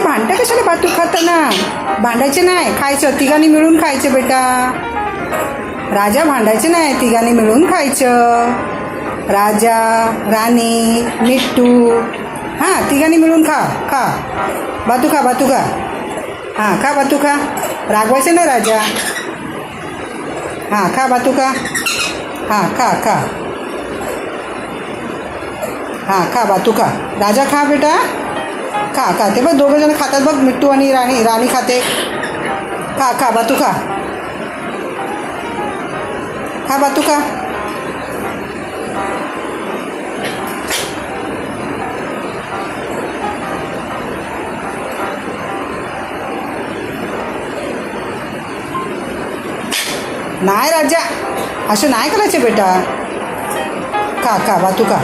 भांडतं कशाला बातू खाताना? भांडायचे नाही, खायचं, तिघांनी मिळून खायचं बेटा. राजा भांडायचे नाही, तिघांनी मिळून खायचं. राजा, राणी, मिट्टू, हां तिघांनी मिळून खा. खा बातू, खा बातू, खा. हां खा बातू, खा. रागवायचं नाही राजा. हां खा बातू, खा. हां खा खा. हां खा बातू, खा. राजा खा बेटा, खा खा. ते बघ दोघं जण खातात बघ, मिट्टू आणि राणी. राणी खाते. खा खा बातू, खा. खा बातू, खा. नाही राजा, असं नाही करायचं बेटा. खा खा बातू, खा.